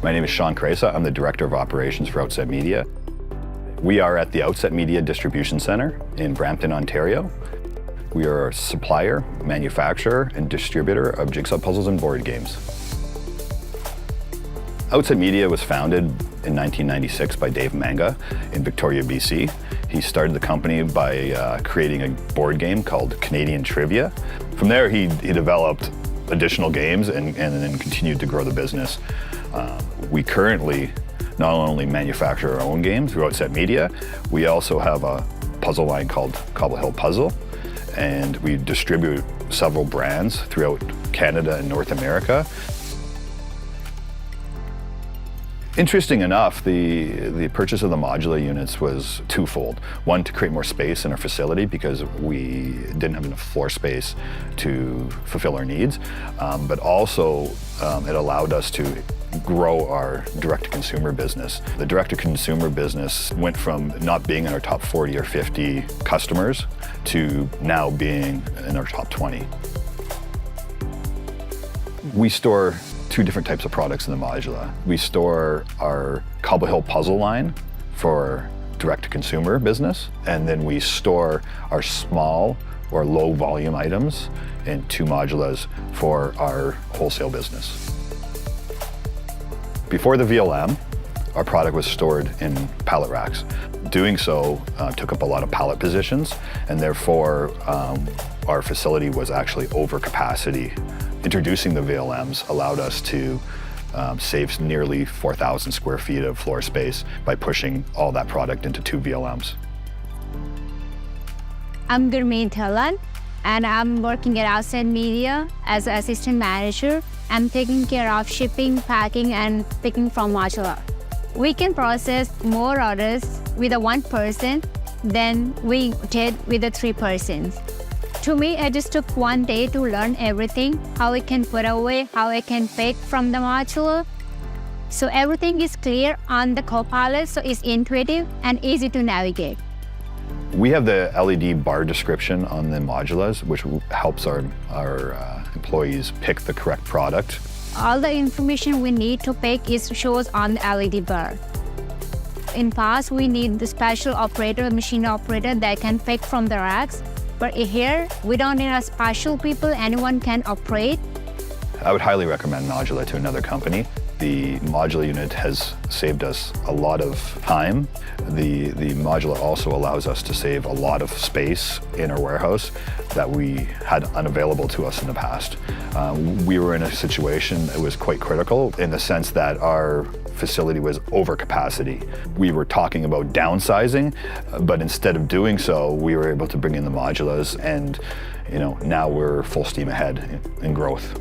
My name is Sean Cresa. I'm the Director of Operations for Outset Media. We are at the Outset Media Distribution Center in Brampton, Ontario. We are a supplier, manufacturer, and distributor of jigsaw puzzles and board games. Outset Media was founded in 1996 by Dave Manga in Victoria, BC. He started the company by creating a board game called Canadian Trivia. From there, he developed additional games and then continued to grow the business. We currently not only manufacture our own games through Outset Media, we also have a puzzle line called Cobble Hill Puzzle, and we distribute several brands throughout Canada and North America. Interesting enough, the purchase of the Modula units was twofold. One, to create more space in our facility because we didn't have enough floor space to fulfill our needs, but also it allowed us to grow our direct-to-consumer business. The direct-to-consumer business went from not being in our top 40 or 50 customers to now being in our top 20. We store two different types of products in the Modula. We store our Cobble Hill puzzle line for direct-to-consumer business, and then we store our small or low volume items in two Modulas for our wholesale business. Before the VLM, our product was stored in pallet racks. Doing so took up a lot of pallet positions, and therefore our facility was actually over capacity. Introducing the VLMs allowed us to save nearly 4,000 square feet of floor space by pushing all that product into two VLMs. I'm Gurmeet Thalan, and I'm working at Outset Media as an assistant manager. I'm taking care of shipping, packing, and picking from Modula. We can process more orders with a one person than we did with the 3 persons. To me, it just took one day to learn everything, how I can put away, how I can pick from the Modula. So everything is clear on the Copilot, so it's intuitive and easy to navigate. We have the LED bar description on the Modulas, which helps our employees pick the correct product. All the information we need to pick shows on the LED bar. In past, we need the special operator, machine operator that can pick from the racks. But here, we don't need a special people, anyone can operate. I would highly recommend Modula to another company. The Modula unit has saved us a lot of time. The Modula also allows us to save a lot of space in our warehouse that we had unavailable to us in the past. We were in a situation that was quite critical in the sense that our facility was over capacity. We were talking about downsizing, but instead of doing so, we were able to bring in the Modulas, and now we're full steam ahead in growth.